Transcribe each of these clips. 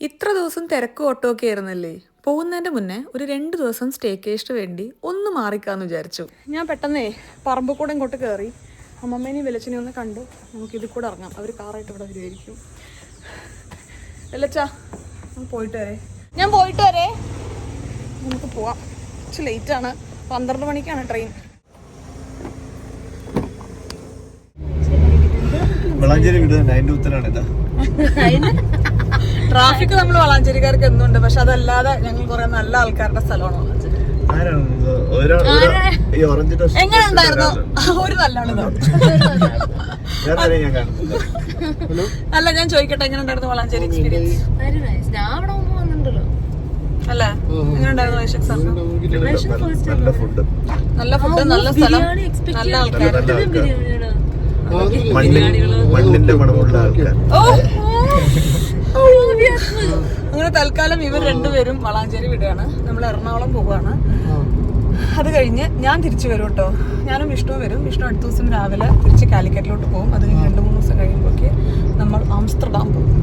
ഇത്ര ദിവസം തിരക്കും ഓട്ടമൊക്കെ ആയിരുന്നല്ലേ. പോകുന്നതിൻ്റെ മുന്നേ ഒരു 2 ദിവസം സ്റ്റേക്കേഷന് വേണ്ടി ഒന്ന് മാറിക്കാന്ന് വിചാരിച്ചു. ഞാൻ പെട്ടെന്നേ പറമ്പ് കൂടെ ഇങ്ങോട്ട് കയറി അമ്മമ്മേനെയും വെലച്ചിനെയും ഒന്ന് കണ്ടു. നമുക്ക് ഇതിൽ കൂടെ ഇറങ്ങാം. അവർ കാറായിട്ട് ഇവിടെ വരുമായിരിക്കും. വെല്ലച്ചാ ഞാൻ പോയിട്ട് വരേ. നമുക്ക് പോവാം. കുറച്ച് ലേറ്റാണ്. 12 മണിക്കാണ് ട്രെയിൻ. ട്രാഫിക് നമ്മൾ വളാഞ്ചേരിക്കാർക്ക് എന്നുണ്ട്. പക്ഷെ അതല്ലാതെ ഞങ്ങൾ കുറെ നല്ല ആൾക്കാരുടെ സ്ഥലമാണ് വളാഞ്ചേരി. എങ്ങനെ ഉണ്ടായിരുന്നു? ഒരു നല്ലോണം അല്ല, ഞാൻ ചോദിക്കട്ടെ, എങ്ങനെ ഉണ്ടായിരുന്നു വളാഞ്ചേരി എക്സ്പീരിയൻസ്? അല്ലേ, എങ്ങനെ ഉണ്ടായിരുന്നു വൈശാഖ് സാർ? നല്ല ഫുഡ്, നല്ല സ്ഥലം, നല്ല ആൾക്കാർ. അങ്ങനെ തൽക്കാലം ഇവർ രണ്ടുപേരും വളാഞ്ചേരി വിടുകയാണ്. നമ്മൾ എറണാകുളം പോവുകയാണ്. അത് കഴിഞ്ഞ് ഞാൻ തിരിച്ചു വരും കേട്ടോ. ഞാനും വിഷ്ണു വരും. വിഷ്ണു അടുത്ത ദിവസം രാവിലെ തിരിച്ച് കാലിക്കറ്റിലോട്ട് പോകും. അത് കഴിഞ്ഞ് 2-3 ദിവസം കഴിയുമ്പോഴേക്ക് നമ്മൾ ആംസ്റ്റർഡാം പോകും.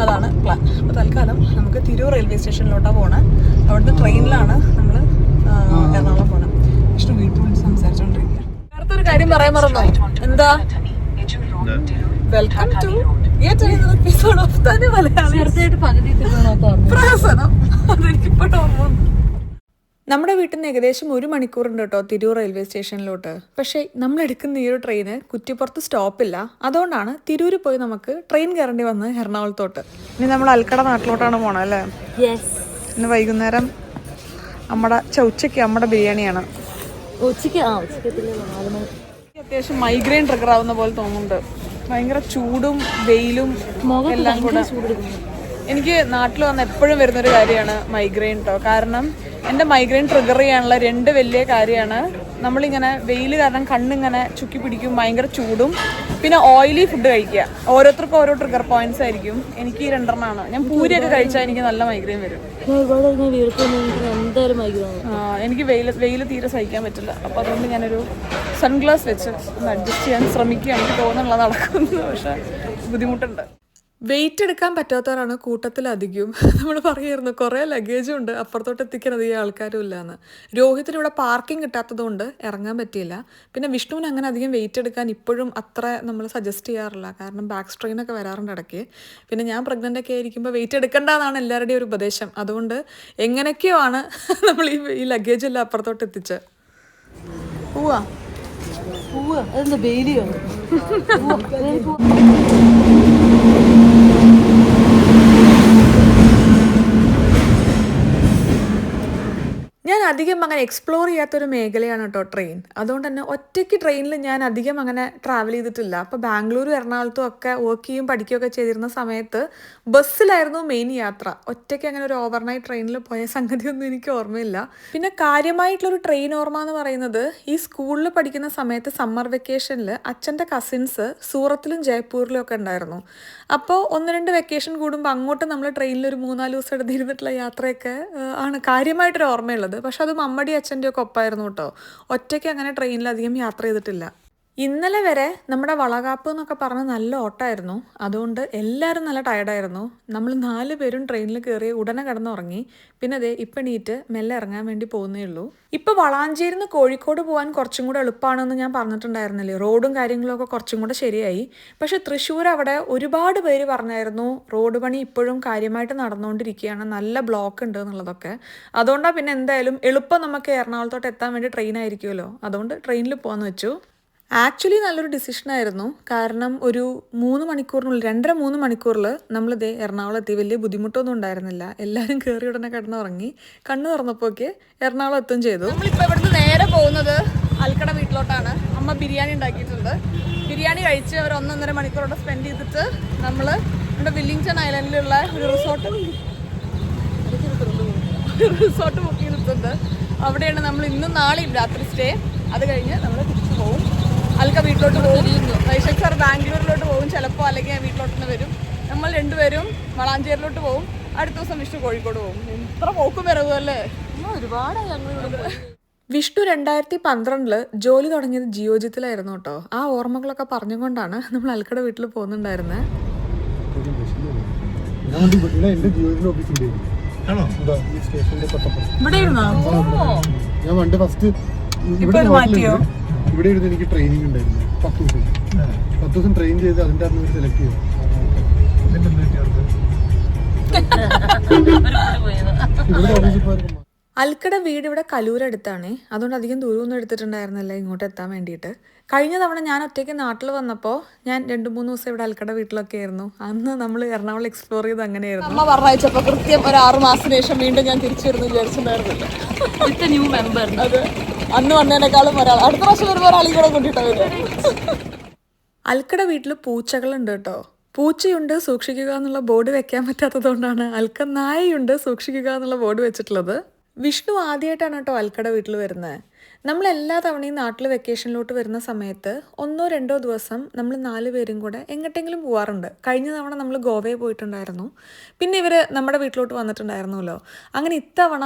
അതാണ് പ്ലാൻ. അപ്പോൾ തൽക്കാലം നമുക്ക് തിരൂർ റെയിൽവേ സ്റ്റേഷനിലോട്ടാണ് പോകണം. അവിടുന്ന് ട്രെയിനിലാണ് നമ്മൾ എറണാകുളം പോകണം. വിഷ്ണു വീട്ടിൽ വിളിച്ച് സംസാരിച്ചോണ്ടിരിക്കുക. അടുത്തൊരു കാര്യം പറയാൻ മറന്നോ? എന്താ? വെൽക്കം ടു എപ്പിസോഡ് ഓഫ് തനി മലയാളി. നമ്മുടെ വീട്ടിൽ നിന്ന് ഏകദേശം 1 മണിക്കൂറുണ്ട് കേട്ടോ തിരൂർ റെയിൽവേ സ്റ്റേഷനിലോട്ട്. പക്ഷേ നമ്മൾ എടുക്കുന്ന ഈ ഒരു ട്രെയിന് കുറ്റിപ്പുറത്ത് സ്റ്റോപ്പില്ല. അതുകൊണ്ടാണ് തിരൂര് പോയി നമുക്ക് ട്രെയിൻ കയറേണ്ടി വന്ന് എറണാകുളത്തോട്ട്. ഇനി നമ്മൾ അൽക്കട നാട്ടിലോട്ടാണ് പോണത് അല്ലേ? ഇന്ന് വൈകുന്നേരം നമ്മുടെ ഉച്ചയ്ക്ക് നമ്മുടെ ബിരിയാണിയാണ്. അത്യാവശ്യം മൈഗ്രെയിൻ ട്രിഗർ ആവുന്ന പോലെ തോന്നുന്നുണ്ട്. ഭയങ്കര ചൂടും വെയിലും എല്ലാം കൂടെ. എനിക്ക് നാട്ടിൽ വന്ന് എപ്പോഴും വരുന്നൊരു കാര്യമാണ് മൈഗ്രെയിൻ കേട്ടോ. കാരണം എൻ്റെ മൈഗ്രെയിൻ ട്രിഗർ ചെയ്യാനുള്ള 2 വലിയ കാര്യമാണ്. നമ്മളിങ്ങനെ വെയിൽ കാരണം കണ്ണിങ്ങനെ ചുക്കി പിടിക്കും, ഭയങ്കര ചൂടും, പിന്നെ ഓയിലി ഫുഡ് കഴിക്കുക. ഓരോരുത്തർക്കും ഓരോ ട്രിഗർ പോയിന്റ്സ് ആയിരിക്കും. എനിക്ക് ഈ 2 ഞാൻ പൂരിയൊക്കെ കഴിച്ചാൽ എനിക്ക് നല്ല മൈഗ്രെയിൻ വരും. എനിക്ക് വെയിൽ തീരെ സഹിക്കാൻ പറ്റില്ല. അപ്പോൾ അതുകൊണ്ട് ഞാനൊരു സൺഗ്ലാസ് വെച്ച് ഒന്ന് അഡ്ജസ്റ്റ് ചെയ്യാൻ ശ്രമിക്കുകയാണ്. എനിക്ക് തോന്നുന്നുള്ള നടക്കുന്നത്, പക്ഷെ ബുദ്ധിമുട്ടുണ്ട്. വെയിറ്റ് എടുക്കാൻ പറ്റാത്തവരാണ് കൂട്ടത്തിലധികവും. നമ്മൾ പറയായിരുന്നു കുറേ ലഗേജും ഉണ്ട്, അപ്പുറത്തോട്ട് എത്തിക്കാൻ അധികം ആൾക്കാരും ഇല്ലയെന്ന്. രോഹിത്തിന് ഇവിടെ പാർക്കിംഗ് കിട്ടാത്തതുകൊണ്ട് ഇറങ്ങാൻ പറ്റിയില്ല. പിന്നെ വിഷ്ണുവിന് അങ്ങനെ അധികം വെയിറ്റ് എടുക്കാൻ ഇപ്പോഴും അത്ര നമ്മൾ സജസ്റ്റ് ചെയ്യാറില്ല. കാരണം ബാക്ക് സ്ട്രെയിനൊക്കെ വരാറുണ്ട് ഇടയ്ക്ക്. പിന്നെ ഞാൻ പ്രഗ്നൻ്റ് ഒക്കെ ആയിരിക്കുമ്പോൾ വെയിറ്റ് എടുക്കേണ്ടതാണ് എല്ലാവരുടെയും ഒരു ഉപദേശം. അതുകൊണ്ട് എങ്ങനെയൊക്കെയോ ആണ് നമ്മൾ ഈ ലഗേജ് എല്ലാം അപ്പുറത്തോട്ട് എത്തിച്ച്. പോവാ അതെന്താ ബെയിലിയോ? ഞാൻ അധികം അങ്ങനെ എക്സ്പ്ലോർ ചെയ്യാത്തൊരു മേഖലയാണ് കേട്ടോ ട്രെയിൻ. അതുകൊണ്ട് തന്നെ ഒറ്റയ്ക്ക് ട്രെയിനിൽ ഞാൻ അധികം അങ്ങനെ ട്രാവൽ ചെയ്തിട്ടില്ല. അപ്പോൾ ബാംഗ്ലൂരും എറണാകുളത്തും ഒക്കെ വർക്ക് ചെയ്യും പഠിക്കുകയൊക്കെ ചെയ്തിരുന്ന സമയത്ത് ബസ്സിലായിരുന്നു മെയിൻ യാത്ര. ഒറ്റയ്ക്ക് അങ്ങനെ ഒരു ഓവർനൈറ്റ് ട്രെയിനിൽ പോയ സംഗതിയൊന്നും എനിക്ക് ഓർമ്മയില്ല. പിന്നെ കാര്യമായിട്ടുള്ളൊരു ട്രെയിൻ ഓർമ്മ എന്ന് പറയുന്നത് ഈ സ്കൂളിൽ പഠിക്കുന്ന സമയത്ത് സമ്മർ വെക്കേഷനിൽ അച്ഛൻ്റെ കസിൻസ് സൂറത്തിലും ജയ്പൂരിലും ഒക്കെ ഉണ്ടായിരുന്നു. അപ്പോൾ 1-2 വെക്കേഷൻ കൂടുമ്പോൾ അങ്ങോട്ട് നമ്മൾ ട്രെയിനിൽ ഒരു 3-4 ദിവസം എടുത്തിരുന്നിട്ടുള്ള യാത്രയൊക്കെ ആണ് കാര്യമായിട്ടൊരു ഓർമ്മയുള്ളത്. പക്ഷെ അത് മമ്മടി അച്ഛൻ്റെ ഒക്കെ ഒപ്പമായിരുന്നു കേട്ടോ. ഒറ്റയ്ക്ക് അങ്ങനെ ട്രെയിനിലധികം യാത്ര ചെയ്തിട്ടില്ല. ഇന്നലെ വരെ നമ്മുടെ വളകാപ്പ് എന്നൊക്കെ പറഞ്ഞ് നല്ല ഓട്ടമായിരുന്നു. അതുകൊണ്ട് എല്ലാവരും നല്ല ടയർഡായിരുന്നു. നമ്മൾ 4 പേരും ട്രെയിനിൽ കയറി ഉടനെ കിടന്നുറങ്ങി. പിന്നെ അതേ ഇപ്പം എണീറ്റ് മെല്ലെ ഇറങ്ങാൻ വേണ്ടി പോകുന്നേ ഉള്ളൂ. ഇപ്പോൾ വളാഞ്ചേരിയിൽ നിന്ന് കോഴിക്കോട് പോകാൻ കുറച്ചും കൂടെ എളുപ്പമാണെന്ന് ഞാൻ പറഞ്ഞിട്ടുണ്ടായിരുന്നില്ലേ. റോഡും കാര്യങ്ങളൊക്കെ കുറച്ചും കൂടെ ശരിയായി. പക്ഷേ തൃശ്ശൂർ അവിടെ ഒരുപാട് പേര് പറഞ്ഞായിരുന്നു റോഡ് പണി ഇപ്പോഴും കാര്യമായിട്ട് നടന്നുകൊണ്ടിരിക്കുകയാണ്, നല്ല ബ്ലോക്ക് ഉണ്ട് എന്നുള്ളതൊക്കെ. അതുകൊണ്ടാണ് പിന്നെ എന്തായാലും എളുപ്പം നമുക്ക് എറണാകുളത്തോട്ട് എത്താൻ വേണ്ടി ട്രെയിൻ ആയിരിക്കുമല്ലോ, അതുകൊണ്ട് ട്രെയിനിൽ പോകാമെന്ന് വെച്ചു. ആക്ച്വലി നല്ലൊരു ഡിസിഷനായിരുന്നു. കാരണം ഒരു 3 മണിക്കൂറിനുള്ളിൽ 2-3 മണിക്കൂറിൽ നമ്മളിതേ എറണാകുളം എത്തി. വലിയ ബുദ്ധിമുട്ടൊന്നും ഉണ്ടായിരുന്നില്ല. എല്ലാവരും കയറി ഉടനെ കിടന്നുറങ്ങി. കണ്ണ് തുറന്നപ്പോഴൊക്കെ എറണാകുളം എത്തും ചെയ്തു. നമ്മളിപ്പോൾ ഇവിടുന്ന് നേരെ പോകുന്നത് അൽക്കട വീട്ടിലോട്ടാണ്. അമ്മ ബിരിയാണി ഉണ്ടാക്കിയിട്ടുണ്ട്. ബിരിയാണി കഴിച്ച് ഒരു 1-1.5 മണിക്കൂറോടെ സ്പെൻഡ് ചെയ്തിട്ട് നമ്മൾ ഇവിടെ വില്ലിംഗ്ടൺ ഐലൻഡിലുള്ള ഒരു റിസോർട്ട് ബുക്ക് ചെയ്തിട്ടുണ്ട്. അവിടെയാണ് നമ്മൾ ഇന്നും നാളെയും രാത്രി സ്റ്റേ. അത് കഴിഞ്ഞ് നമ്മൾ തിരിച്ചു പോകും. അൽക്ക വീട്ടിലോട്ട് പോകും. വൈശാഖ് സാർ ബാംഗ്ലൂരിലോട്ട് പോകും ചിലപ്പോൾ, അല്ലെങ്കിൽ ഞാൻ വീട്ടിലോട്ട് വരും. നമ്മൾ 2 പേരും വളാഞ്ചേരിലോട്ട് പോകും. അടുത്ത ദിവസം വിഷ്ണു കോഴിക്കോട് പോകും. ഇത്ര പോക്കും വരവുമല്ലേ, ഒരുപാടായി ഞങ്ങൾ. വിഷ്ണു 2012 ജോലി തുടങ്ങിയത് ജിയോജിത്തിലായിരുന്നു കേട്ടോ. ആ ഓർമ്മകളൊക്കെ പറഞ്ഞുകൊണ്ടാണ് നമ്മൾ അൽക്കട വീട്ടിൽ പോകുന്നുണ്ടായിരുന്നത്. എന്റെ ജിയോന്റെ ഓഫീസ് ഉണ്ട്. ഈ സ്റ്റേഷന്റെ ഞാൻ പണ്ട് ഫസ്റ്റ് ഇവിടെ ഇവിടെ ഇരുന്ന് എനിക്ക് ട്രെയിനിങ് ഉണ്ടായിരുന്നു 10 ദിവസം ട്രെയിൻ ചെയ്ത് അതിന്റെ അന്ന് സെലക്ട് ചെയ്തു. ഇവിടെ ഓഫീസിൽ പോയാൽ അൽക്കട വീട് ഇവിടെ കലൂരടുത്താണ്. അതുകൊണ്ട് അധികം ദൂരമൊന്നും എടുത്തിട്ടുണ്ടായിരുന്നില്ല ഇങ്ങോട്ട് എത്താൻ വേണ്ടിയിട്ട്. കഴിഞ്ഞ തവണ ഞാൻ ഒറ്റയ്ക്ക് നാട്ടിൽ വന്നപ്പോൾ ഞാൻ 2-3 ദിവസം ഇവിടെ അൽക്കട വീട്ടിലൊക്കെ ആയിരുന്നു. അന്ന് നമ്മൾ എറണാകുളം എക്സ്പ്ലോർ ചെയ്ത് അങ്ങനെയായിരുന്നു. അമ്മ പറഞ്ഞയച്ചപ്പോൾ കൃത്യം ഒരു 6 മാസത്തിന് ശേഷം വീണ്ടും ഞാൻ തിരിച്ചു വരുന്നു വിചാരിച്ചിട്ടുണ്ടായിരുന്നില്ല. ന്യൂ മെമ്പർ അത് അന്ന് വന്നതിനേക്കാളും ഒരാൾ അടുത്ത പ്രാവശ്യം വരുമ്പോൾ ഒരാളീ കൂടെ കൊണ്ടിട്ടാവില്ല. അൽക്കട വീട്ടിൽ പൂച്ചകളുണ്ട് കേട്ടോ. പൂച്ചയുണ്ട് സൂക്ഷിക്കുക എന്നുള്ള ബോർഡ് വെക്കാൻ പറ്റാത്തത് കൊണ്ടാണ് അൽക്ക നായയുണ്ട് സൂക്ഷിക്കുക എന്നുള്ള ബോർഡ് വെച്ചിട്ടുള്ളത്. വിഷ്ണു ആദ്യമായിട്ടാണ് കേട്ടോ അൽക്കട വീട്ടിൽ വരുന്നത്. നമ്മൾ എല്ലാ തവണയും നാട്ടിൽ വെക്കേഷനിലോട്ട് വരുന്ന സമയത്ത് 1-2 ദിവസം നമ്മൾ 4 പേരും കൂടെ എങ്ങോട്ടെങ്കിലും പോകാറുണ്ട്. കഴിഞ്ഞ തവണ നമ്മൾ ഗോവയിൽ പോയിട്ടുണ്ടായിരുന്നു. പിന്നെ ഇവർ നമ്മുടെ വീട്ടിലോട്ട് വന്നിട്ടുണ്ടായിരുന്നല്ലോ. അങ്ങനെ ഇത്തവണ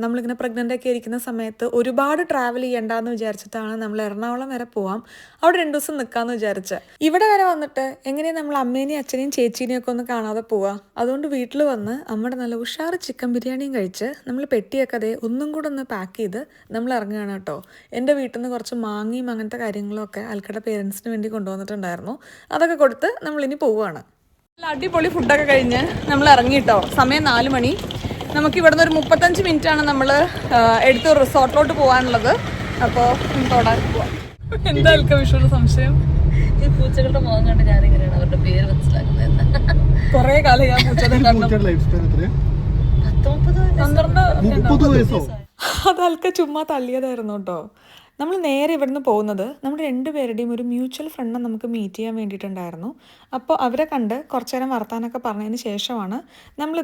നമ്മളിങ്ങനെ പ്രഗ്നൻ്റ് ഒക്കെ ഇരിക്കുന്ന സമയത്ത് ഒരുപാട് ട്രാവൽ ചെയ്യണ്ടെന്ന് വിചാരിച്ചിട്ടാണ് നമ്മൾ എറണാകുളം വരെ പോവാം, അവിടെ 2 ദിവസം നിൽക്കാമെന്ന് വിചാരിച്ച്. ഇവിടെ വരെ വന്നിട്ട് എങ്ങനെയാണ് നമ്മൾ അമ്മേനെയും അച്ഛനെയും ചേച്ചീനെയും ഒക്കെ ഒന്ന് കാണാതെ പോവുക. അതുകൊണ്ട് വീട്ടിൽ വന്ന് നമ്മുടെ നല്ല ഉഷാറ് ചിക്കൻ ബിരിയാണിയും കഴിച്ച് നമ്മൾ പെട്ടിയൊക്കെ അതേ ഒന്നും കൂടെ ഒന്ന് പാക്ക് ചെയ്ത് നമ്മൾ ഇറങ്ങുകയാണ് കേട്ടോ. എൻ്റെ വീട്ടിൽ നിന്ന് കുറച്ച് മാങ്ങയും അങ്ങനത്തെ കാര്യങ്ങളൊക്കെ അൽക്കട പേരൻസിന് വേണ്ടി കൊണ്ടുവന്നിട്ടുണ്ടായിരുന്നു. അതൊക്കെ കൊടുത്ത് നമ്മളിനി പോവുകയാണ്. നല്ല അടിപൊളി ഫുഡൊക്കെ കഴിഞ്ഞ് നമ്മൾ ഇറങ്ങി കേട്ടോ. സമയം 4 മണി. നമുക്ക് ഇവിടുന്ന് ഒരു 35 മിനിറ്റാണ് നമ്മൾ എടുത്ത് റിസോർട്ടിലോട്ട് പോകാനുള്ളത്. അപ്പോൾ തൊടാൻ പോവാം. എന്താ അൽക്ക വിഷുവിന് സംശയം? ഈ പൂച്ചകളുടെ മുഖം കണ്ട് ഞാനിങ്ങനെയാണ് അവരുടെ പേര് മനസ്സിലാക്കുന്നത്. കുറേ കാലം ഞാൻ പൂച്ചയുടെ അത് അൽക്ക ചുമ്മാ തള്ളിയതായിരുന്നു കേട്ടോ. നമ്മൾ നേരെ ഇവിടുന്ന് പോകുന്നത് നമ്മുടെ 2 പേരുടെയും ഒരു മ്യൂച്വൽ ഫ്രണ്ടിനെ നമുക്ക് മീറ്റ് ചെയ്യാൻ വേണ്ടിയിട്ടുണ്ടായിരുന്നു. അപ്പോൾ അവരെ കണ്ട് കുറച്ചു നേരം വർത്താനൊക്കെ പറഞ്ഞതിന് ശേഷമാണ് നമ്മൾ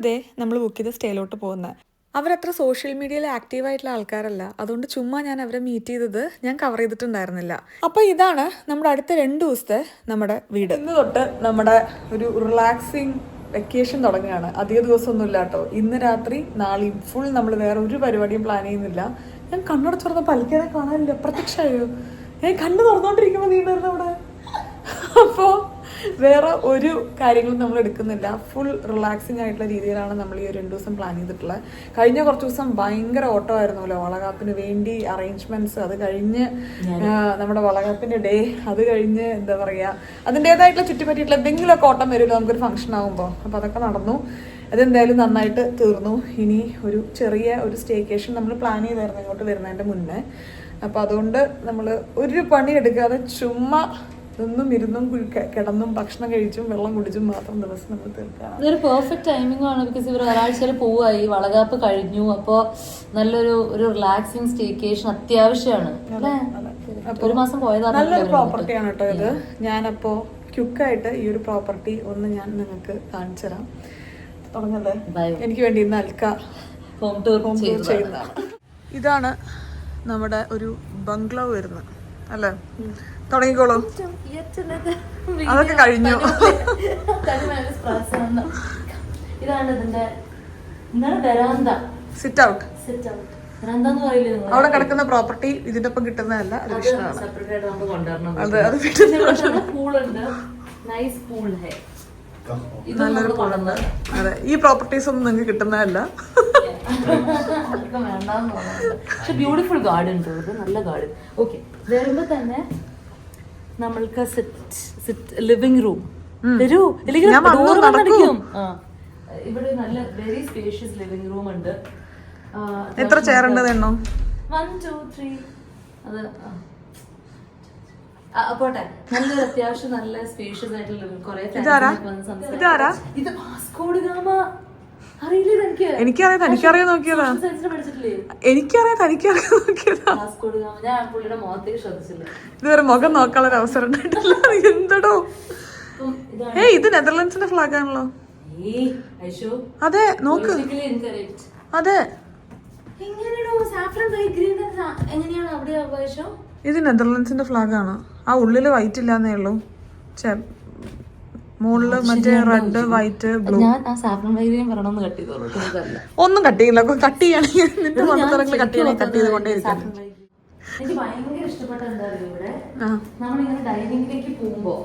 ബുക്ക് ചെയ്ത സ്റ്റേയിലോട്ട് പോകുന്നത്. അവരത്ര സോഷ്യൽ മീഡിയയിൽ ആക്റ്റീവായിട്ടുള്ള ആൾക്കാരല്ല. അതുകൊണ്ട് ചുമ്മാ ഞാൻ അവരെ മീറ്റ് ചെയ്തത് ഞാൻ കവർ ചെയ്തിട്ടുണ്ടായിരുന്നില്ല. അപ്പോൾ ഇതാണ് നമ്മുടെ അടുത്ത 2 ദിവസത്തെ നമ്മുടെ വീട്. ഇന്ന് തൊട്ട് നമ്മുടെ ഒരു റിലാക്സിങ് വെക്കേഷൻ തുടങ്ങുകയാണ്. അധിക ദിവസമൊന്നുമില്ല കേട്ടോ. ഇന്ന് രാത്രി നാളെയും ഫുൾ നമ്മൾ വേറെ ഒരു പരിപാടിയും പ്ലാൻ ചെയ്യുന്നില്ല. ഞാൻ കണ്ണടച്ച് തുറന്ന പൽക്കേനെ കാണാനില്ല, പ്രത്യക്ഷമായോ? കണ്ണ് തുറന്നോണ്ടിരിക്കുമ്പോൾ നീണ്ടായിരുന്നു അവിടെ. അപ്പോൾ വേറെ ഒരു കാര്യങ്ങളും നമ്മൾ എടുക്കുന്നില്ല. ഫുൾ റിലാക്സിങ് ആയിട്ടുള്ള രീതിയിലാണ് നമ്മൾ ഈ 2 ദിവസം പ്ലാൻ ചെയ്തിട്ടുള്ളത്. കഴിഞ്ഞ കുറച്ച് ദിവസം ഭയങ്കര ഓട്ടം ആയിരുന്നല്ലോ വളകാപ്പിന് വേണ്ടി അറേഞ്ച്മെന്റ്സ്. അത് കഴിഞ്ഞ് നമ്മുടെ വളകാപ്പിന്റെ ഡേ, അത് കഴിഞ്ഞ് എന്താ പറയുക അതിൻ്റെതായിട്ടുള്ള ചുറ്റിപ്പറ്റിയിട്ടുള്ള എന്തെങ്കിലുമൊക്കെ ഓട്ടം വരുമല്ലോ നമുക്കൊരു ഫംഗ്ഷൻ ആകുമ്പോൾ. അപ്പോൾ അതൊക്കെ നടന്നു. അതെന്തായാലും നന്നായിട്ട് തീർന്നു. ഇനി ഒരു ചെറിയ ഒരു സ്റ്റേക്കേഷൻ നമ്മൾ പ്ലാൻ ചെയ്തായിരുന്നു ഇങ്ങോട്ട് വരുന്നതിൻ്റെ മുന്നേ. അപ്പോൾ അതുകൊണ്ട് നമ്മൾ ഒരു പണി എടുക്കാതെ ചുമ്മാ ഒന്നും ഇരുന്നും കിടന്നും ഭക്ഷണം കഴിച്ചും വെള്ളം കുടിച്ചും മാത്രം ദിവസം നമ്മൾ തീർക്കാം. ഇതൊരു പെർഫെക്റ്റ് ടൈമിംഗ് ആണ്. ബിക്കോസ് ഇവർ ഒരാഴ്ചയിൽ പോവായി, വളകാപ്പ് കഴിഞ്ഞു. അപ്പോൾ നല്ലൊരു റിലാക്സിങ് സ്റ്റേക്കേഷൻ അത്യാവശ്യമാണ്. 1 മാസം പോയതാണ്. നല്ലൊരു പ്രോപ്പർട്ടിയാണ് കേട്ടോ ഇത്. ഞാനപ്പോൾ ക്യുക്കായിട്ട് ഈ ഒരു പ്രോപ്പർട്ടി ഒന്ന് ഞാൻ നിങ്ങൾക്ക് കാണിച്ചു തരാം. തുടങ്ങല്ലേ? എനിക്ക് വേണ്ടി ഇന്ന് അൽക്ക ഹോം ടൂർ ചെയ്യുന്നതാണ്. ഇതാണ് നമ്മുടെ ഒരു ബംഗ്ലാവ് വരുന്നത് അല്ലേ? തുടങ്ങിക്കോളൂ. അതൊക്കെ കഴിഞ്ഞു. ഇതാണ് ഇതിന്റെ വരാന്ത, സിറ്റ് ഔട്ട്. അവിടെ കിടക്കുന്ന പ്രോപ്പർട്ടി ഇതിന്റെ ഒപ്പം കിട്ടുന്നതല്ല, അത് വിഷ്ണുവാണ്. നല്ലൊരു പൂളുണ്ട്. അതെ, ഈ പ്രോപ്പർട്ടീസ് ഒന്നും നിങ്ങൾക്ക് കിട്ടുന്നതല്ല. പക്ഷെ ബ്യൂട്ടിഫുൾ ഗാർഡൻ, നല്ല ഗാർഡൻ. ഓക്കെ, വരുമ്പോ തന്നെ നമ്മൾക്ക് ലിവിംഗ് റൂം തരൂ. ഇവിടെ നല്ല വെരി സ്പേഷ്യസ് ലിവിംഗ് റൂം ഉണ്ട്. എത്ര ചെയർ ഉണ്ട് എണ്ണോ? 1 2 3. അത് പോട്ടെ. നല്ലൊരു അത്യാവശ്യം നല്ല സ്പേഷ്യസ് ആയിട്ടുള്ള ലിവിംഗ്. കുറെ ഇത് വാസ്കോഡ ഗാമ. അറിയില്ലേ എനിക്ക്? എനിക്കറിയാം, തനിക്കറിയാൻ നോക്കിയതാ. എനിക്കറിയാം, തനിക്കറിയാൻ നോക്കിയതാ. ഞാൻ പുള്ളിയുടെ മുഖത്തേക്ക് ശ്രദ്ധിച്ചില്ല. ഇതുവരെ മുഖം നോക്കാനുള്ള അവസരം ഉണ്ടായിട്ടില്ല. എന്തടോ? ഇത് നെതർലൻഡ്സിന്റെ ഫ്ലാഗ് ആണല്ലോ. അതെ, നോക്ക്. അതെ, ഇത് നെതർലൻഡ്സിന്റെ ഫ്ലാഗ് ആണ്. ആ ഉള്ളില് വൈറ്റ് ഇല്ലാന്നേ ഉള്ളൂ. മുകളില് മറ്റേ റെഡ് വൈറ്റ് ബ്ലൂ. ഒന്നും കട്ട് ചെയ്യില്ല. കട്ട് ചെയ്യണമെങ്കിൽ നിന്റെ മന്ത്രങ്ങൾ കട്ട് ചെയ്യണമെങ്കിൽ കട്ട് ചെയ്തുകൊണ്ടേയിരിക്കും. എനിക്ക് ഭയങ്കര ഇഷ്ടപ്പെട്ട എന്താ ഇവിടെ, നമ്മളിങ്ങനെ ഡൈനിങ്ങിലേക്ക് പോകുമ്പോ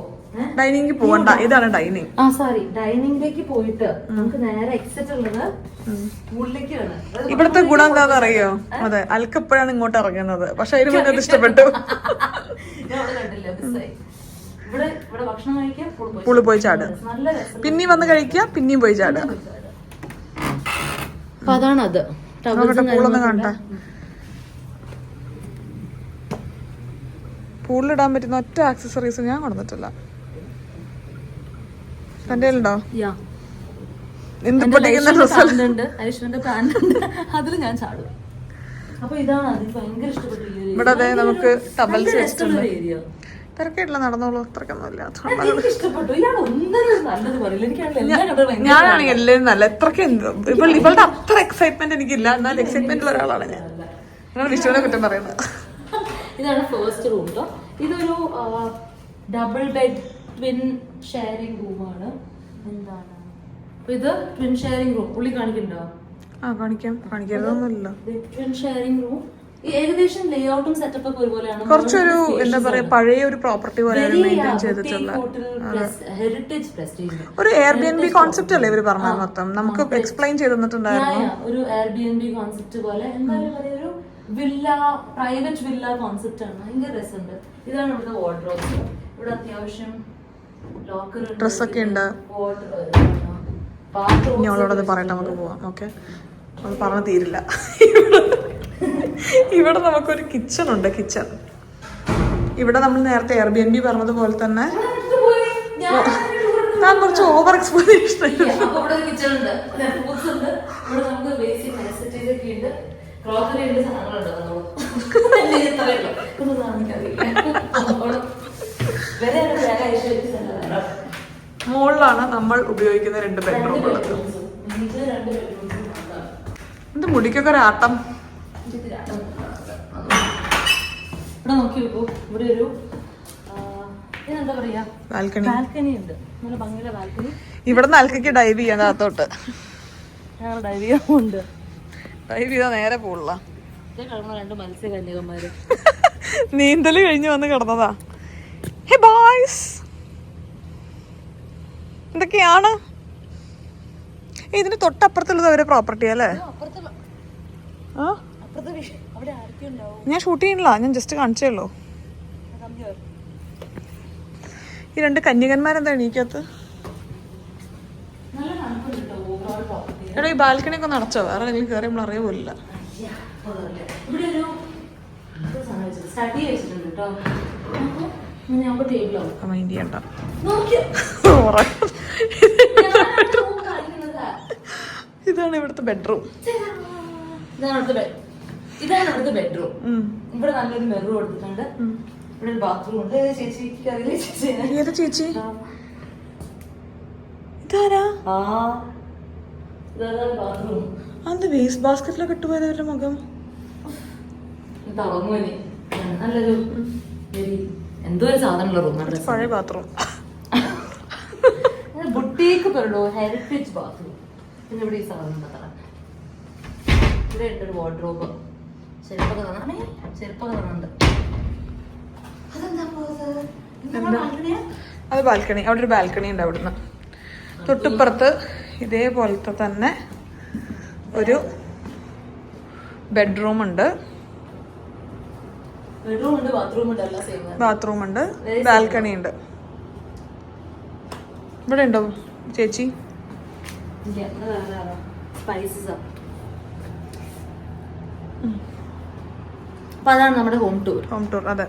ഡൈനിങ്ങിൽ പോകണ്ട, ഇതാണ് ഡൈനിങ്. സോറി, ഡൈനിങ്ങിലേക്ക് പോയിട്ട് നമുക്ക് നേരെ എക്സിറ്റ് ഉള്ളത് പൂളിലേക്കാണ്. ഇവിടുത്തെ ഗുണം എന്താന്ന് അറിയോ? അതെ, അൽക്കപ്പോഴാണ് ഇങ്ങോട്ട് ഇറങ്ങുന്നത്. പക്ഷെ അതിന് മുന്നേ അത് ഇഷ്ടപ്പെട്ടു. ഇവിടെ ഭക്ഷണം കഴിക്കാം, പൂള് പോയി ചാടുക, നല്ല രസം. പിന്നെയും വന്ന് കഴിക്കുക, പിന്നെയും പോയി ചാടുക. അപ്പൊ അതാണത്. പൂളൊന്നും കാണട്ടെ. പൂളിലിടാൻ പറ്റുന്ന ഒറ്റ ആക്സസറീസ് ഞാൻ കൊടുത്തിട്ടില്ല. എന്റെ ഉണ്ടോ? എന്ത് പൊട്ടിക്കുന്ന ഡ്രസ്സുണ്ട്, ഐശ്വര്യന്റെ പാന്റ് ഉണ്ട്, അതിൽ ഞാൻ ചാടും. അപ്പൊ ഇതാണ് അതിന് ഭയങ്കര ഇഷ്ടപ്പെട്ടു. ഇവിടെ അതെ നമുക്ക് ടബൽസ് ഏരിയ തിരക്കായിട്ടില്ല, നടന്നോളൂ, അത്രക്കൊന്നുമില്ല. എനിക്ക് ഇഷ്ടപ്പെട്ടു. ഇയാൾ ഒന്നും നല്ലത് പറയില്ല. എനിക്കാണെങ്കിൽ ഞാനാണെങ്കിൽ എല്ലാവരും നല്ല എത്രക്ക് ഇവളുടെ അത്ര എക്സൈറ്റ്മെന്റ് എനിക്കില്ല, എന്നാൽ എക്സൈറ്റ്മെന്റിൽ ഒരാളാണ് ഞാൻ. നിങ്ങൾ വിഷുവിനെ കുറ്റം പറയുന്നത്. ഇതാണ് ഫസ്റ്റ് റൂം കേട്ടോ. ഇതൊരു ഡബിൾ ബെഡ് ട്വിൻ ഷെയറിംഗ് റൂമാണ്. എന്താണ് ഇത്? Twin sharing room. ഉള്ളി കാണിക്കണ്ടോ? കാണിക്കരുതൊന്നുമില്ല. ട്വിൻ ഷെയറിംഗ് റൂം ഏകദേശം ലേഔട്ടും സെറ്റപ്പ് ഒക്കെ ഒരുപോലെയാണ്. കുറച്ചൊരു എന്താ പറയാ, പഴയ ഒരു പ്രോപ്പർട്ടി പോലെ മെയിൻറ്റെയിൻ ചെയ്തിട്ടുള്ള ഹെറിറ്റേജ് പ്രസ്റ്റീജ് ഒരു എയർബിഎൻബി കോൺസെപ്റ്റ് അല്ലേ ഇവര് പറഞ്ഞത് മൊത്തം? നമുക്ക് എക്സ്പ്ലെയിൻ ചെയ്ത് തന്നിട്ടുണ്ടായിരുന്നു. ഒരു എയർബിഎൻബി കോൺസെപ്റ്റ് പോലെ എന്തായാലും ഒരു വില്ല, പ്രൈവറ്റ് വില്ല കോൺസെപ്റ്റ് ആണ്. ഭയങ്കര രസമുണ്ട്. ഇതാണ് ഇവിടുത്തെ വാർഡ്രോബ്. ഇവിടെ അത്യാവശ്യം ലോക്കർ, ഡ്രസ്സൊക്കെ ഉണ്ട്. ഇനി അവളോടത് പറയട്ടെ, നമുക്ക് പോവാം. ഓക്കെ, അത് പറഞ്ഞു തീരില്ല. ഇവിടെ നമുക്കൊരു കിച്ചൺ ഉണ്ട്. കിച്ചൺ ഇവിടെ നമ്മൾ നേരത്തെ എയർബിഎൻബി പറഞ്ഞതുപോലെ തന്നെ ഞാൻ കുറച്ച് ഓവർ എക്സ്പ്ലനേഷൻ. കിച്ചൺ ഉണ്ട്, ഫുഡ്സ് ഉണ്ട്. ഇവിടെ നമുക്ക് ബേസിക് നെസസിറ്റീസ് ഒക്കെ ഉണ്ട്. ക്രോക്കറി ഉണ്ട്, സാധനങ്ങളുണ്ട്. മുകളിലാണ് നമ്മൾ ഉപയോഗിക്കുന്ന 2 ബെഡ്റൂമുകൾ. എന്ത് മുടിക്കൊക്കെ ഒരു ആട്ടം. ഇവിടെ നോക്കി നോക്കൂ, ഇവിടെ ഒരു എന്താ പറയാ, ബാൽക്കണി ഉണ്ട്. നല്ല ഭംഗിയുള്ള ബാൽക്കണി. ഇവിടെ അൽക്കയ്ക്ക് ഡൈവ് ചെയ്യാൻ അകത്തോട്ട്. ഞങ്ങൾ ഡൈവ് ചെയ്യാറുണ്ട്. ഡൈവ് ചെയ്താൽ നേരെ പോളില്ല. 2 മത്സ്യകന്യകന്മാര് നീന്തല് കഴിഞ്ഞ് വന്ന് കിടന്നതാ. ഹേ ബോയ്സ്, എന്തൊക്കെയാണ് ഇതിന് തൊട്ടപ്പുറത്തുള്ളത് അവരെ പ്രോപ്പർട്ടി അല്ലേ? ഞാൻ ഷൂട്ട് ചെയ്യണില്ല, ഞാൻ ജസ്റ്റ് കാണിച്ചേ ഉള്ളൂ. ഈ 2 കന്യകന്മാരെന്താ എണീക്കകത്ത്? എടാ, ഈ ബാൽക്കണി ഒക്കെ നടച്ചോ? വേറെ എന്തെങ്കിലും കയറി നമ്മൾ അറിയ പോലില്ല. ഇവിടെ ഒരു സ്റ്റഡി വെച്ചിട്ടുണ്ട് കേട്ടോ. നമുക്ക് ടേബിളാവും. മൈൻഡ് ചെയ്യണ്ട. ഇതാണ് ഇവിടുത്തെ ബെഡ്റൂം. ഇതാണ് ഇവിടുത്തെ ബെഡ്റൂം. ഇവിടെ നല്ലൊരു മെറൂം കൊടുത്തിട്ടുണ്ട്. ഇവിടെ ഒരു ബാത്റൂം ഉണ്ട്. ഏത് ചേച്ചി? ഇതാരാ? ബാത്റൂം. അത് വേസ്റ്റ് ബാസ്കറ്റിലൊക്കെ ഇട്ടുപോയത് അവരുടെ മുഖം. നല്ലൊരു എന്തോ ഒരു സാധനമുള്ള റൂം. പഴയ ബാത്റൂം. ബുട്ടീക്ക് പറയണോ, ഹെറിറ്റേജ് ബാത്റൂം. പിന്നെ ഇവിടെ ഈ സാധനം ഇവിടെ ഉണ്ട് ഒരു വാർഡ്രോബ്. ചെരുപ്പൊക്കെ കാണുന്നുണ്ട്. അത് ബാൽക്കണി. അവിടെ ഒരു ബാൽക്കണി ഉണ്ട്. അവിടുന്ന് തൊട്ടിപ്പുറത്ത് ഇതേപോലത്തെ തന്നെ ഒരു ബെഡ്റൂം ഉണ്ട്, ബാത്റൂം ഉണ്ട്, ബാൽക്കണി ഉണ്ട്. ഇവിടെ ഉണ്ടോ ചേച്ചി? അപ്പൊ അതാണ് നമ്മുടെ ഹോം ടൂർ. അതെ,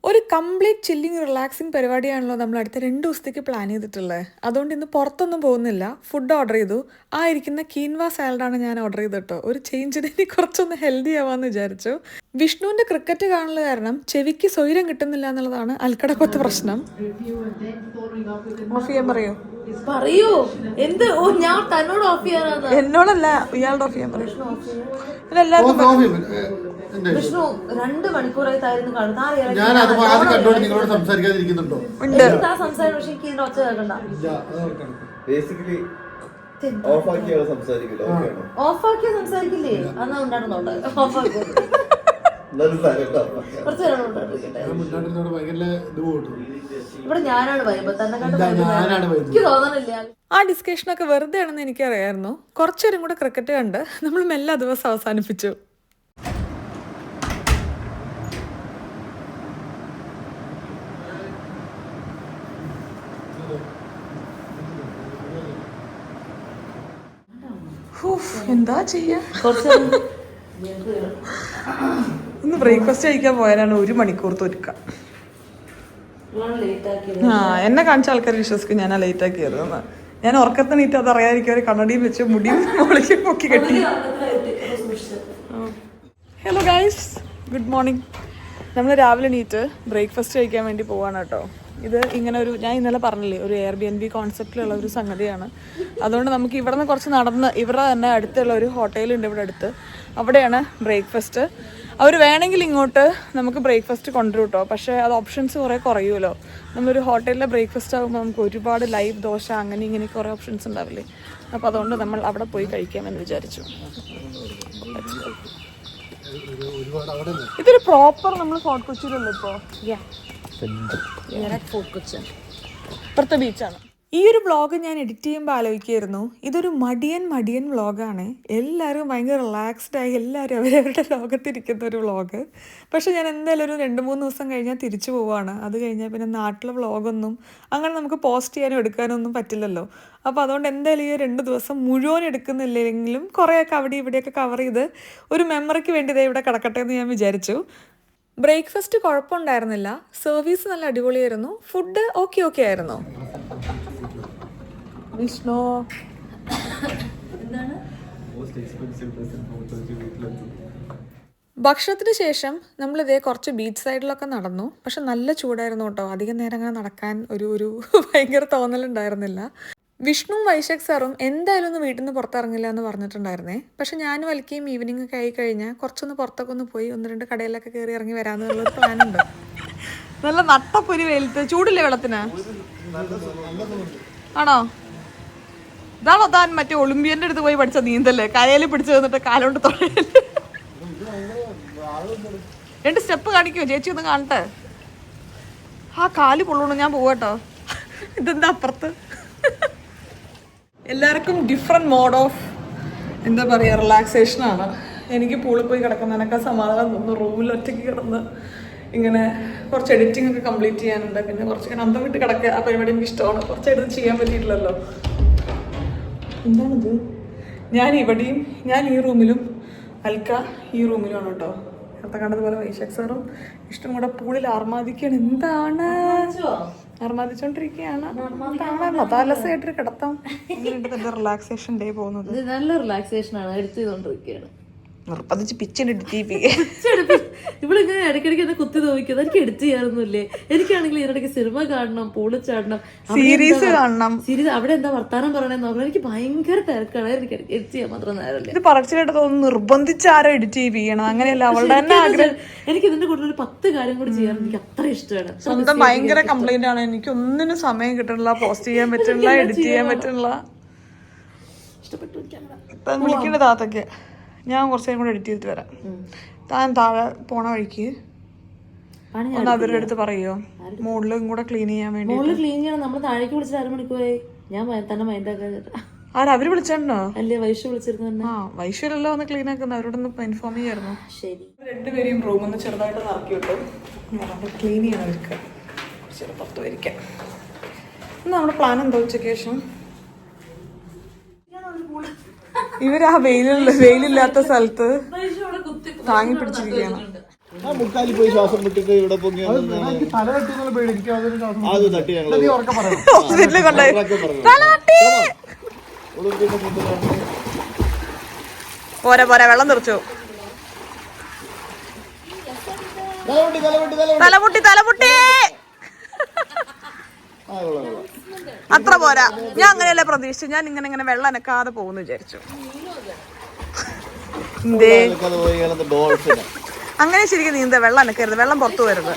ഒരു കംപ്ലീറ്റ് ചില്ലിങ് റിലാക്സിങ് പരിപാടിയാണല്ലോ നമ്മൾ അടുത്ത 2 ദിവസത്തേക്ക് പ്ലാൻ ചെയ്തിട്ടുള്ളത്. അതുകൊണ്ട് ഇന്ന് പുറത്തൊന്നും പോകുന്നില്ല. ഫുഡ് ഓർഡർ ചെയ്തു. ആ ഇരിക്കുന്ന കീൻവ സാലഡാണ് ഞാൻ ഓർഡർ ചെയ്തിട്ടോ. ഒരു ചേഞ്ചിന് ഇനി കുറച്ചൊന്ന് ഹെൽത്തി ആവാന്ന് വിചാരിച്ചു. വിഷ്ണുവിന്റെ ക്രിക്കറ്റ് കാണൽ കാരണം ചെവിക്ക് സ്വൈരം കിട്ടുന്നില്ല എന്നുള്ളതാണ് അൽക്കടക്കത്തെ പ്രശ്നം. ഓഫ് ചെയ്യാൻ പറയൂ. എന്ത്? ഞാൻ തന്നോട് ഓഫ് ചെയ്യാനാ? എന്നോടല്ല, ഇയാളുടെ ഓഫ് ചെയ്യാൻ പറയൂ. വിഷ്ണു 2 മണിക്കൂറായി തായിരുന്നു കാണുന്നത്. ഞാൻ അത് കണ്ടോണ്ട് നിങ്ങളോട് സംസാരിക്കാതിരിക്കുന്നുണ്ടോ? സംസാരം. പക്ഷെ എനിക്ക് ഇതിന്റെ ഒച്ച കേൾക്കണ്ട. ഓഫാക്കിയാ സംസാരിക്കില്ലേ? ഓഫാക്കിയാ സംസാരിക്കില്ലേ? എന്നാ ഉണ്ടായിരുന്നോട്ടെ. ഓഫാക്കി കുറച്ച് നേരം ഉണ്ടായിരിക്കട്ടെ. മുന്നോട്ട് ഭയങ്കര ഇത് പോട്ടു. ഇവിടെ ഞാനാണ് വൈബ് തന്നെ കണ്ട് ഞാനാണ് എനിക്ക് തോന്നണില്ല. ആ ഡിസ്കഷനൊക്കെ വെറുതെ ആണെന്ന് എനിക്കറിയായിരുന്നു. കുറച്ചേരം കൂടെ ക്രിക്കറ്റ് കണ്ട് നമ്മൾ മെല്ലെ ദിവസം അവസാനിപ്പിച്ചു. എന്താ ചെയ്യാ, ഇന്ന് ബ്രേക്ക്ഫാസ്റ്റ് കഴിക്കാൻ പോയാലാണ് 1 മണിക്കൂർ ഒരുക്കാം. ആ എന്നെ കാണിച്ച ആൾക്കാർ വിശ്വസിക്കും ഞാനാ ലേറ്റ് ആക്കിയതെന്ന്. ഞാൻ ഉറക്കത്തിനീറ്റ് അത് അറിയാതിരിക്കും. ഒരു കണ്ണടിയും വെച്ച് മുടിയും മുകളിലേക്ക് പൊക്കി കെട്ടി. Hello guys, good morning. നമ്മൾ രാവിലെ എണീറ്റ് ബ്രേക്ക്ഫാസ്റ്റ് കഴിക്കാൻ വേണ്ടി പോവാണ് കേട്ടോ. ഇത് ഇങ്ങനെ ഒരു, ഞാൻ ഇന്നലെ പറഞ്ഞില്ലേ, ഒരു Airbnb കോൺസെപ്റ്റിലുള്ള ഒരു സംഗതിയാണ്. അതുകൊണ്ട് നമുക്ക് ഇവിടെ നിന്ന് കുറച്ച് നടന്ന് ഇവരുടെ തന്നെ അടുത്തുള്ള ഒരു ഹോട്ടലുണ്ട് ഇവിടെ അടുത്ത്, അവിടെയാണ് ബ്രേക്ക്ഫാസ്റ്റ്. അവർ വേണമെങ്കിൽ ഇങ്ങോട്ട് നമുക്ക് ബ്രേക്ക്ഫാസ്റ്റ് കൊണ്ടുവരും കേട്ടോ. പക്ഷേ അത് ഓപ്ഷൻസ് കുറേ കുറയുമല്ലോ. നമ്മളൊരു ഹോട്ടലിലെ ബ്രേക്ക്ഫാസ്റ്റ് ആകുമ്പോൾ നമുക്ക് ഒരുപാട് ലൈവ് ദോശ അങ്ങനെ ഇങ്ങനെ കുറേ ഓപ്ഷൻസ് ഉണ്ടാവില്ലേ. അപ്പോൾ അതുകൊണ്ട് നമ്മൾ അവിടെ പോയി കഴിക്കാമെന്ന് വിചാരിച്ചു. ഇതൊരു പ്രോപ്പർ നമ്മൾ ഫോർട്ട് കൊച്ചിയിലല്ലോ ഇപ്പോൾ. ഇപ്പുറത്തെ ബീച്ചാണ്. ഈ ഒരു വ്ളോഗ് ഞാൻ എഡിറ്റ് ചെയ്യുമ്പോൾ ആലോചിക്കായിരുന്നു, ഇതൊരു മടിയൻ വ്ളോഗാണ്. എല്ലാവരും ഭയങ്കര റിലാക്സ്ഡ് ആയി എല്ലാവരും അവരവരുടെ ലോകത്തിരിക്കുന്ന ഒരു വ്ളോഗ്. പക്ഷെ ഞാൻ എന്തായാലും ഒരു 2-3 ദിവസം കഴിഞ്ഞാൽ തിരിച്ചു പോവുകയാണ്. അത് കഴിഞ്ഞാൽ പിന്നെ നാട്ടിലെ വ്ളോഗൊന്നും അങ്ങനെ നമുക്ക് പോസ്റ്റ് ചെയ്യാനും എടുക്കാനും ഒന്നും പറ്റില്ലല്ലോ. അപ്പോൾ അതുകൊണ്ട് എന്തായാലും ഈ 2 ദിവസം മുഴുവൻ എടുക്കുന്നില്ലെങ്കിലും കുറേയൊക്കെ അവിടെ ഇവിടെയൊക്കെ കവർ ചെയ്ത് ഒരു മെമ്മറിക്ക് വേണ്ടി ഇതേ ഇവിടെ കിടക്കട്ടെ എന്ന് ഞാൻ വിചാരിച്ചു. ബ്രേക്ക്ഫാസ്റ്റ് കുഴപ്പമുണ്ടായിരുന്നില്ല, സർവീസ് നല്ല അടിപൊളിയായിരുന്നു, ഫുഡ് ഓക്കെ ആയിരുന്നു. വിഷ്ണു ഭക്ഷണത്തിന് ശേഷം നമ്മളിതേ കുറച്ച് ബീച്ച് സൈഡിലൊക്കെ നടന്നു. പക്ഷെ നല്ല ചൂടായിരുന്നു കേട്ടോ. അധികം നേരം അങ്ങനെ നടക്കാൻ ഒരു ഭയങ്കര തോന്നലുണ്ടായിരുന്നില്ല. വിഷ്ണുവും വൈശാഖ് സാറും എന്തായാലും ഒന്ന് വീട്ടിൽ നിന്ന് പുറത്തിറങ്ങില്ല എന്ന് പറഞ്ഞിട്ടുണ്ടായിരുന്നേ. പക്ഷെ ഞാനും വലിക്കുകയും ഈവനിങ് ഒക്കെ ആയി കഴിഞ്ഞാൽ കുറച്ചൊന്ന് പുറത്തൊക്കെ ഒന്ന് പോയി 1-2 കടയിലൊക്കെ കയറി ഇറങ്ങി വരാമെന്നുള്ളൊരു പ്ലാനുണ്ട്. നല്ല നട്ടപ്പൊരി വെയിലത്ത്. ചൂടില്ലേ വെള്ളത്തിന്? ആണോ? ഇതാണോ താൻ മറ്റേ ഒളിമ്പിയന്റെ അടുത്ത് പോയി പഠിച്ച നീന്തല്ലേ? കരയിൽ പിടിച്ചു തന്നിട്ട് കാലോണ്ട് തൊഴല്. 2 സ്റ്റെപ്പ് കാണിക്കുമോ ചേച്ചി? ഒന്ന് കാണട്ടെ. ആ കാല് പൊള്ളണു. ഞാൻ പോവാട്ടോ. ഇതെന്താ അപ്പുറത്ത്? എല്ലാവർക്കും ഡിഫറെൻറ്റ് മോഡ് ഓഫ് എന്താ പറയുക റിലാക്സേഷനാണ്. എനിക്ക് പൂളിൽ പോയി കിടക്കുന്നതിനൊക്കെ സമാധാനം തോന്നുന്നു. റൂമിൽ ഒറ്റയ്ക്ക് കിടന്ന് ഇങ്ങനെ കുറച്ച് എഡിറ്റിംഗ് ഒക്കെ കംപ്ലീറ്റ് ചെയ്യാനുണ്ട്. പിന്നെ കുറച്ച് അന്തം വിട്ട് കിടക്കുക, ആ പരിപാടി എനിക്ക് ഇഷ്ടമാണ്. കുറച്ചെടുത്ത് ചെയ്യാൻ പറ്റിയിട്ടില്ലല്ലോ. എന്താണിത്? ഞാൻ ഈ റൂമിലും അൽക്ക ഈ റൂമിലുമാണ് കേട്ടോ. നേരത്തെ കണ്ടതുപോലെ വൈശാഖ് സാറും ഇഷ്ടം കൂടെ പൂളിൽ ആർമാദിക്കുകയാണ്. എന്താണ് ആർമാദിച്ചോണ്ടിരിക്കുകയാണ്. മതാലസായിട്ടൊരു കിടത്താം. റിലാക്സേഷൻ ഡേ പോകുന്നത് നല്ല റിലാക്സേഷൻ ആണ്. എഡിറ്റ് ചെയ്തോണ്ടിരിക്കുകയാണ്. നിർബന്ധിച്ച് പിച്ചെടുത്ത് ഇവിടെ ഇങ്ങനെ ഇടയ്ക്കിടയ്ക്ക് എന്നെ കുത്തി നോക്കുന്നത്. എനിക്ക് എഡിറ്റ് ചെയ്യാറൊന്നുമില്ലേ. എനിക്കാണെങ്കിൽ ഇതിനിടയ്ക്ക് സിനിമ കാണണം, പൂളിൽ ചാടണം, സീരീസ് കാണണം. സീരീസ് അവിടെ എന്താ വർത്താനം പറയണെന്ന് പറഞ്ഞാൽ എനിക്ക് ഭയങ്കര തിരക്കാണ്. എനിക്ക് എഡിറ്റ് ചെയ്യാൻ മാത്രം നേരമില്ല. ഇത് പറച്ചിലായിട്ട് തോന്നുന്നു നിർബന്ധിച്ച് ആരോ എഡിറ്റ് ചെയ്യിപ്പിക്കണം. അങ്ങനെയല്ല, അവളുടെ തന്നെ ആഗ്രഹം. എനിക്ക് ഇതിന്റെ കൂടെ ഒരു 10 കാര്യം കൂടി ചെയ്യാൻ എനിക്ക് അത്ര ഇഷ്ടമാണ്. സ്വന്തം ഭയങ്കര കംപ്ലൈന്റ് ആണ്. എനിക്ക് ഒന്നിനും സമയം കിട്ടണില്ല, പോസ്റ്റ് ചെയ്യാൻ പറ്റണില്ല, എഡിറ്റ് ചെയ്യാൻ പറ്റണില്ല. ഇഷ്ടപ്പെട്ടു. വിളിക്കേണ്ട താത്തൊക്കെ. ഞാൻ കുറച്ച് നേരം കൂടെ എഡിറ്റ് ചെയ്തിട്ട് വരാം. താൻ താഴെ പോണ വഴിക്ക് ഒന്ന് അവരുടെ അടുത്ത് പറയുമോ മുകളിലും കൂടെ ക്ലീൻ ചെയ്യാൻ വേണ്ടി? മുകളിൽ ക്ലീൻ ചെയ്യണം. നമ്മൾ താഴേക്ക് വിളിച്ചിട്ട് 1/2 മണിക്കൂറായി. ഞാൻ തന്നെ മൈൻഡാക്കാൻ അവര് വിളിച്ചിട്ടുണ്ടോ? അല്ലേ വൈഷു വിളിച്ചിരുന്നു. വൈഷുവല്ലോ ഒന്ന് ക്ലീൻ ആക്കുന്നത്. അവരോടൊന്ന് ഇൻഫോം ചെയ്യായിരുന്നു. ശരി. 2 പേരെയും റൂമിൽ നിന്ന് ചെറുതായിട്ട് ഇറക്കി വിട്ടു. ക്ലീൻ ചെയ്യണം അവർക്ക്. ശരി, 10 പേരിക്കാം. നമ്മുടെ പ്ലാൻ എന്താ ഉച്ചയ്ക്ക് ശേഷം? ഇവര് ആ വെയിലില്ലാത്ത സ്ഥലത്ത് താങ്ങി പിടിച്ചിരിക്കുകയാണ്. മുക്കാലി പോയി ശ്വാസം വിട്ടിട്ട് ഇവിടെ പൊങ്ങി അത് തട്ടി ഹോസ്പിറ്റലിൽ കൊണ്ടുപോയി പോരെ വെള്ളം തെറിച്ചു. തലമുട്ടി അത്ര പോരാ. ഞാൻ അങ്ങനെയല്ല പ്രതീക്ഷിച്ചു. ഞാൻ ഇങ്ങനെ വെള്ളം അനക്കാതെ പോകുന്നു വിചാരിച്ചു. അങ്ങനെ ശരിക്കും നീന്ത. വെള്ളം അനക്കരുത്, വെള്ളം പുറത്തു വരരുത്.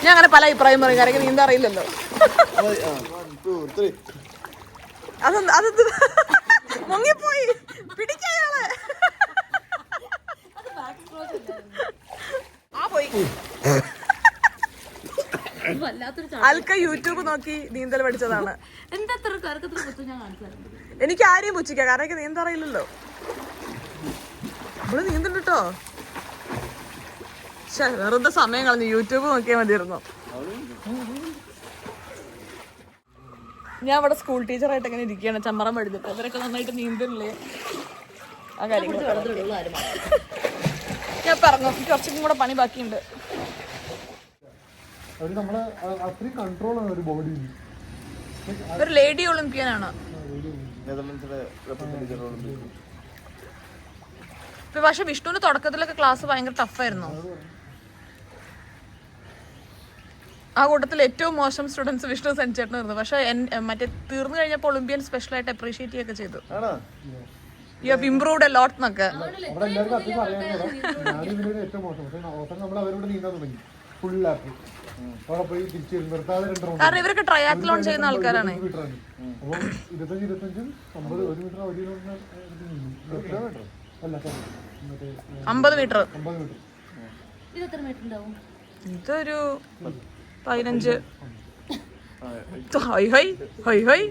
ഞാൻ അങ്ങനെ പല അഭിപ്രായം പറയും. കാരണം നീന്ത അറിയില്ലല്ലോ. അത് മുങ്ങിപ്പോയി. പിടിക്കാള് അൽക്ക യൂട്യൂബ് നോക്കി നീന്തൽ പഠിച്ചതാണ്. എന്താ കറക്കത്തിൽ കുത്തു ഞാൻ കാണിച്ചു തരാം. എനിക്ക് ആരെയും പുച്ഛിക്കാം, കാരണം എനിക്ക് നീന്താൻ അറിയില്ലല്ലോ. ഇവിടെ നീന്തണ്ട കേട്ടോ. വെറുതെ സമയം കളഞ്ഞു, യൂട്യൂബ് നോക്കിയാൽ മതിയായിരുന്നു. ഞാൻ ഇവിടെ സ്കൂൾ ടീച്ചറായിട്ട് എങ്ങനെ ഇരിക്കുകയാണ്, ചമ്മറം പഠിച്ചിട്ട്. അവരൊക്കെ നന്നായിട്ട് നീന്തല്ലേ ആ കാര്യങ്ങൾ. ഞാൻ പറഞ്ഞു കുറച്ചും കൂടെ പണി ബാക്കിയുണ്ട്. ഒരു ലേഡി ഒളിമ്പ്യനാണ്. പക്ഷെ വിഷ്ണുവിന്റെ തുടക്കത്തിലൊക്കെ ക്ലാസ് ഭയങ്കര ടഫായിരുന്നു. ആ കൂട്ടത്തിൽ ഏറ്റവും മോശം സ്റ്റുഡൻസ് വിഷ്ണു സെൻചേട്ടനായിരുന്നു. പക്ഷെ മറ്റേ തീർന്നു കഴിഞ്ഞപ്പോൾ ഒളിമ്പ്യൻ സ്പെഷ്യൽ ആയിട്ട് അപ്രീഷിയേറ്റ് ചെയ്യുകയൊക്കെ ചെയ്തു. You have improved a lot എന്നൊക്കെ. കാരണം ഇവരൊക്കെ ട്രയാത്ലോൺ ചെയ്യുന്ന ആൾക്കാരാണ്. 50 മീറ്റർ. ഇതൊരു 15. High high high high.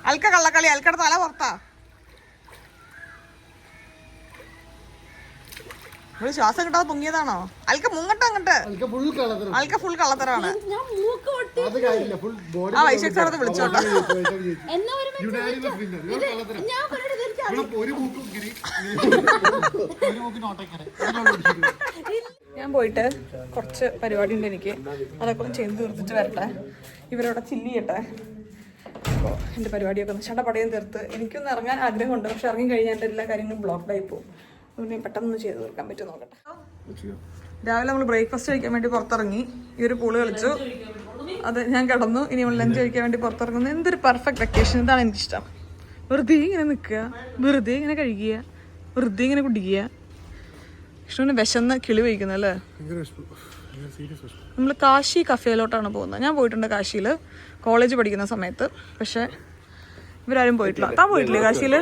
അൽക്ക കള്ളക്കളി, അൽക്കട തല പുറത്താ. ശ്വാസം കിട്ടാതെ പൊങ്ങിയതാണോ? അൽക്ക മുങ്ങട്ടെ അങ്ങോട്ട്. അൽക്ക ഫുൾ കള്ളത്തരാണ്. ആ വൈശാഖ് സാറത് വിളിച്ചോട്ടെ. ഞാൻ പോയിട്ട് കുറച്ച് പരിപാടി ഉണ്ട് എനിക്ക്, അതൊക്കെ ഒന്ന് ചെയ്ത് തീർത്തിട്ട് വരട്ടെ. ഇവരോടെ ചില്ല് ചെയ്യട്ടെ. അപ്പോൾ എൻ്റെ പരിപാടിയൊക്കെ ഒന്ന് ചടപടയും തീർത്ത് എനിക്കൊന്ന് ഇറങ്ങാൻ ആഗ്രഹമുണ്ട്. പക്ഷെ ഇറങ്ങി കഴിഞ്ഞാൽ എൻ്റെ എല്ലാ കാര്യങ്ങളും ബ്ലോക്ക്ഡായി പോകും. അതുകൊണ്ട് ഞാൻ പെട്ടെന്ന് ചെയ്ത് തീർക്കാൻ പറ്റും നോക്കട്ടെ. രാവിലെ നമ്മൾ ബ്രേക്ക്ഫാസ്റ്റ് കഴിക്കാൻ വേണ്ടി പുറത്തിറങ്ങി. ഈ ഒരു പൂള് കളിച്ചു, അത് ഞാൻ കിടന്നു. ഇനി നമ്മൾ ലഞ്ച് കഴിക്കാൻ വേണ്ടി പുറത്തിറങ്ങുന്നു. എന്തൊരു പെർഫെക്റ്റ് വെക്കേഷൻ. ഇതാണ് എനിക്കിഷ്ടം. വെറുതെ ഇങ്ങനെ നിൽക്കുക, വെറുതെ ഇങ്ങനെ കഴിക്കുക, വെറുതെ ഇങ്ങനെ കുടിക്കുക. ഇഷ്ടം വിശന്ന് കിളി വയ്ക്കുന്നു അല്ലേ. നമ്മൾ കാശി കഫേയിലോട്ടാണ് പോകുന്നത്. ഞാൻ പോയിട്ടുണ്ട് കാശിയിൽ കോളേജ് പഠിക്കുന്ന സമയത്ത്. പക്ഷെ ഇവരാരും പോയിട്ടില്ല. താൻ പോയിട്ടില്ലേ കാശിയിൽ?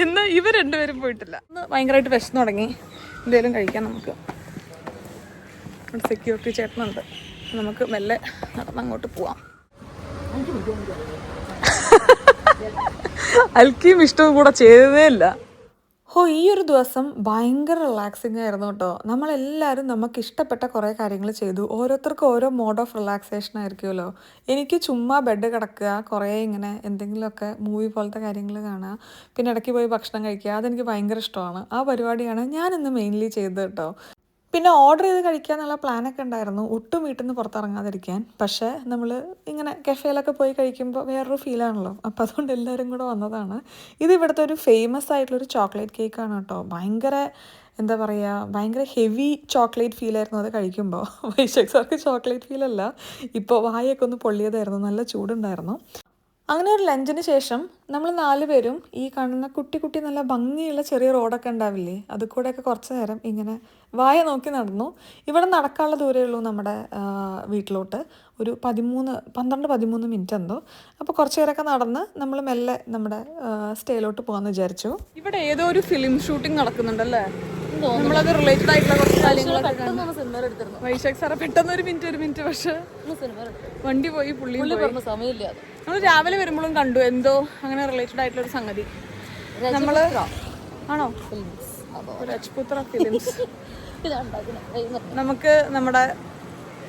ഇന്ന് ഇവർ രണ്ടുപേരും പോയിട്ടില്ല. ഭയങ്കരമായിട്ട് വിശന്ന് തുടങ്ങി. എന്തെങ്കിലും കഴിക്കാം നമുക്ക്. ഇവിടെ സെക്യൂരിറ്റി ചേട്ടനുണ്ട്. നമുക്ക് മെല്ലെ നടന്നങ്ങോട്ട് പോവാം. അൽക്കിയും ഇഷ്ടവും കൂടെ ചെയ്തതേ ഇല്ല. ഈ ഒരു ദിവസം ഭയങ്കര റിലാക്സിങ് ആയിരുന്നു കേട്ടോ. നമ്മളെല്ലാവരും നമുക്ക് ഇഷ്ടപ്പെട്ട കുറേ കാര്യങ്ങൾ ചെയ്തു. ഓരോരുത്തർക്കും ഓരോ മോഡ് ഓഫ് റിലാക്സേഷൻ ആയിരിക്കുമല്ലോ. എനിക്ക് ചുമ്മാ ബെഡ് കിടക്കുക, കുറേ ഇങ്ങനെ എന്തെങ്കിലുമൊക്കെ മൂവി പോലത്തെ കാര്യങ്ങൾ കാണുക, പിന്നെ ഇടയ്ക്ക് പോയി ഭക്ഷണം കഴിക്കുക. അതെനിക്ക് ഭയങ്കര ഇഷ്ടമാണ്. ആ പരിപാടിയാണ് ഞാനിന്ന് മെയിൻലി ചെയ്തത് കേട്ടോ. പിന്നെ ഓർഡർ ചെയ്ത് കഴിക്കുക എന്നുള്ള പ്ലാനൊക്കെ ഉണ്ടായിരുന്നു, ഒട്ടും വീട്ടിൽ നിന്ന് പുറത്തിറങ്ങാതിരിക്കാൻ. പക്ഷേ നമ്മൾ ഇങ്ങനെ കഫേയിലൊക്കെ പോയി കഴിക്കുമ്പോൾ വേറൊരു ഫീലാണല്ലോ. അപ്പോൾ അതുകൊണ്ട് എല്ലാവരും കൂടെ വന്നതാണ്. ഇത് ഇവിടുത്തെ ഒരു ഫേമസ് ആയിട്ടുള്ളൊരു ചോക്ലേറ്റ് കേക്കാണ് കേട്ടോ. ഭയങ്കര എന്താ പറയുക, ഭയങ്കര ഹെവി ചോക്ലേറ്റ് ഫീലായിരുന്നു അത് കഴിക്കുമ്പോൾ. വൈശാഖ് സാർക്ക് ചോക്ലേറ്റ് ഫീലല്ല, ഇപ്പോൾ വായൊക്കെ ഒന്ന് പൊള്ളിയതായിരുന്നു, നല്ല ചൂടുണ്ടായിരുന്നു. അങ്ങനെ ഒരു ലഞ്ചിന് ശേഷം നമ്മൾ 4 പേരും ഈ കാണുന്ന കുട്ടി കുട്ടി നല്ല ഭംഗിയുള്ള ചെറിയ റോഡൊക്കെ ഉണ്ടാവില്ലേ, അത് കൂടെയൊക്കെ കുറച്ച് നേരം ഇങ്ങനെ വായ നോക്കി നടന്നു. ഇവിടെ നടക്കാനുള്ള ദൂരമേ ഉള്ളൂ നമ്മുടെ വീട്ടിലോട്ട്. ഒരു 12-13 മിനിറ്റ് എന്തോ. അപ്പോൾ കുറച്ച് നേരമൊക്കെ നടന്ന് നമ്മൾ മെല്ലെ നമ്മുടെ സ്റ്റേയിലോട്ട് പോകാമെന്ന് വിചാരിച്ചു. ഇവിടെ ഏതോ ഒരു ഫിലിം ഷൂട്ടിംഗ് നടക്കുന്നുണ്ടല്ലേ. നമ്മളത് റിലേറ്റഡ് ആയിട്ടുള്ള കുറച്ച് കാര്യങ്ങളൊക്കെ. വൈശാഖ് സാറെ പെട്ടെന്ന് ഒരു മിനിറ്റ്. പക്ഷെ വണ്ടി പോയി, പുള്ളി സമയമില്ല. നമ്മൾ രാവിലെ വരുമ്പോഴും കണ്ടു എന്തോ അങ്ങനെ റിലേറ്റഡ് ആയിട്ടുള്ള ഒരു സംഗതി. നമ്മള് ആണോ രാജ്പുത്ര ഫിലിംസ്. നമുക്ക് നമ്മുടെ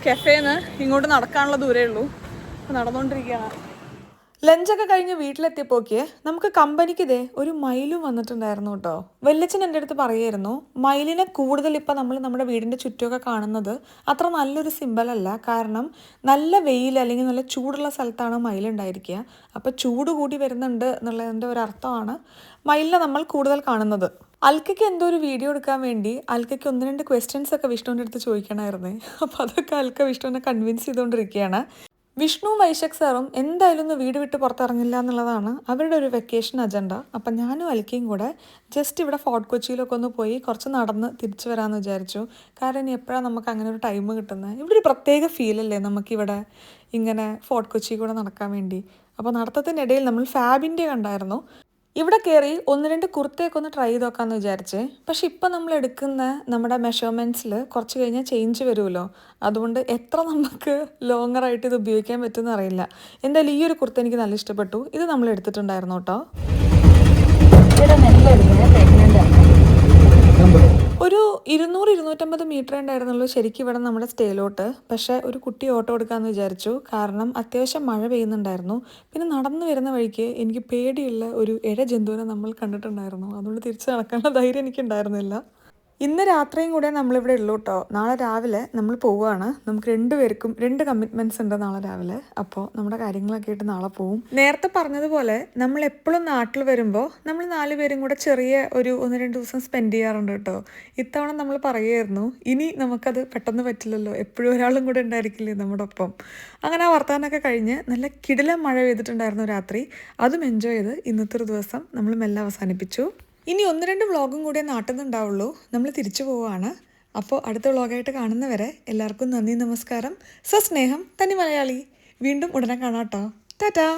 കഫേന്ന് ഇങ്ങോട്ട് നടക്കാനുള്ള ദൂരേ ഉള്ളൂ. നടന്നുകൊണ്ടിരിക്കുകയാണ്. ലഞ്ചൊക്കെ കഴിഞ്ഞ് വീട്ടിലെത്തിയപ്പോക്ക് നമുക്ക് കമ്പനിക്ക് ഇതേ ഒരു മയിലും വന്നിട്ടുണ്ടായിരുന്നു കേട്ടോ. വല്യച്ഛൻ എൻ്റെ അടുത്ത് പറയായിരുന്നു, മയിലിനെ കൂടുതൽ ഇപ്പം നമ്മൾ നമ്മുടെ വീടിൻ്റെ ചുറ്റുമൊക്കെ കാണുന്നത് അത്ര നല്ലൊരു സിമ്പലല്ല. കാരണം നല്ല വെയിൽ അല്ലെങ്കിൽ നല്ല ചൂടുള്ള സ്ഥലത്താണ് മയിലുണ്ടായിരിക്കുക. അപ്പോൾ ചൂട് കൂടി വരുന്നുണ്ട് എന്നുള്ളതിൻ്റെ ഒരർത്ഥമാണ് മയിലിനെ നമ്മൾ കൂടുതൽ കാണുന്നത്. അൽക്കയ്ക്ക് എന്തോ ഒരു വീഡിയോ എടുക്കാൻ വേണ്ടി അൽക്കയ്ക്ക് 1-2 ക്വസ്റ്റ്യൻസ് ഒക്കെ വിഷ്ണുവിൻ്റെ അടുത്ത് ചോദിക്കണമായിരുന്നേ. അപ്പോൾ അതൊക്കെ അൽക്ക വിഷ്ണുവിനെ കൺവിൻസ് ചെയ്തുകൊണ്ടിരിക്കുകയാണ്. വിഷ്ണുവും വൈശാഖ് സാറും എന്തായാലും ഒന്ന് വീട് വിട്ട് പുറത്തിറങ്ങില്ല എന്നുള്ളതാണ് അവരുടെ ഒരു വെക്കേഷൻ അജണ്ട. അപ്പം ഞാനും അൽക്കയും കൂടെ ജസ്റ്റ് ഇവിടെ ഫോർട്ട് കൊച്ചിയിലൊക്കെ ഒന്ന് പോയി കുറച്ച് നടന്ന് തിരിച്ചു വരാമെന്ന് വിചാരിച്ചു. കാരണം ഇനി എപ്പോഴാണ് നമുക്ക് അങ്ങനെ ഒരു ടൈം കിട്ടുന്നത്. ഇവിടെ ഒരു പ്രത്യേക ഫീലല്ലേ നമുക്കിവിടെ ഇങ്ങനെ ഫോർട്ട് കൊച്ചി കൂടെ നടക്കാൻ വേണ്ടി. അപ്പോൾ നടത്തത്തിനിടയിൽ നമ്മൾ ഫാബിൻ്റെ കണ്ടായിരുന്നു. ഇവിടെ കയറി 1-2 കുർത്തയൊക്കെ ഒന്ന് ട്രൈ ചെയ്ത് നോക്കാമെന്ന് വിചാരിച്ച്. പക്ഷെ ഇപ്പം നമ്മൾ എടുക്കുന്ന നമ്മുടെ മെഷർമെൻറ്റ്സിൽ കുറച്ച് കഴിഞ്ഞാൽ ചേഞ്ച് വരുമല്ലോ. അതുകൊണ്ട് എത്ര നമുക്ക് ലോങ്ങറായിട്ട് ഇത് ഉപയോഗിക്കാൻ പറ്റുമെന്ന് അറിയില്ല. എന്തായാലും ഈ ഒരു കുർത്ത എനിക്ക് നല്ല ഇഷ്ടപ്പെട്ടു. ഇത് നമ്മൾ എടുത്തിട്ടുണ്ടായിരുന്നു കേട്ടോ. ഒരു 200-250 മീറ്റർ ഉണ്ടായിരുന്നുള്ളൂ ശരിക്കും ഇവിടെ നമ്മുടെ സ്റ്റേയിലോട്ട്. പക്ഷേ ഒരു കുട്ടി ഓട്ടോ എടുക്കാമെന്ന് വിചാരിച്ചു. കാരണം അത്യാവശ്യം മഴ പെയ്യുന്നുണ്ടായിരുന്നു. പിന്നെ നടന്നു വരുന്ന വഴിക്ക് എനിക്ക് പേടിയുള്ള ഒരു ജന്തുവിനെ നമ്മൾ കണ്ടിട്ടുണ്ടായിരുന്നു. അതുകൊണ്ട് തിരിച്ച് നടക്കാനുള്ള ധൈര്യം എനിക്കുണ്ടായിരുന്നില്ല. ഇന്ന് രാത്രിയും കൂടെ നമ്മളിവിടെ ഉള്ളൂ കേട്ടോ. നാളെ രാവിലെ നമ്മൾ പോവുകയാണ്. നമുക്ക് 2 പേർക്കും 2 കമ്മിറ്റ്മെൻറ്റ്സ് ഉണ്ട് നാളെ രാവിലെ. അപ്പോൾ നമ്മുടെ കാര്യങ്ങളൊക്കെ ആയിട്ട് നാളെ പോവും. നേരത്തെ പറഞ്ഞതുപോലെ നമ്മൾ എപ്പോഴും നാട്ടിൽ വരുമ്പോൾ നമ്മൾ 4 പേരും കൂടെ ചെറിയ ഒരു 1-2 ദിവസം സ്പെൻഡ് ചെയ്യാറുണ്ട് കേട്ടോ. ഇത്തവണ നമ്മൾ പറയുമായിരുന്നു ഇനി നമുക്കത് പെട്ടെന്ന് പറ്റില്ലല്ലോ, എപ്പോഴും ഒരാളും കൂടെ ഉണ്ടായിരിക്കില്ലേ നമ്മുടെ ഒപ്പം. അങ്ങനെ ആ വർത്തമാനമൊക്കെ കഴിഞ്ഞ് നല്ല കിടിലം മഴ പെയ്തിട്ടുണ്ടായിരുന്നു രാത്രി. അതും എൻജോയ് ചെയ്ത് ഇന്നത്തെ ഒരു ദിവസം നമ്മൾ മെല്ലെ അവസാനിപ്പിച്ചു. ഇനി 1-2 വ്ളോഗും കൂടെ നാട്ടിൽ നിന്നുണ്ടാവുള്ളൂ. നമ്മൾ തിരിച്ചു പോവുകയാണ്. അപ്പോൾ അടുത്ത വ്ളോഗായിട്ട് കാണുന്നവരെ എല്ലാവർക്കും നന്ദി, നമസ്കാരം, സസ്നേഹം, തനി മലയാളി. വീണ്ടും ഉടനെ കാണാം കേട്ടോ. ടാറ്റാ.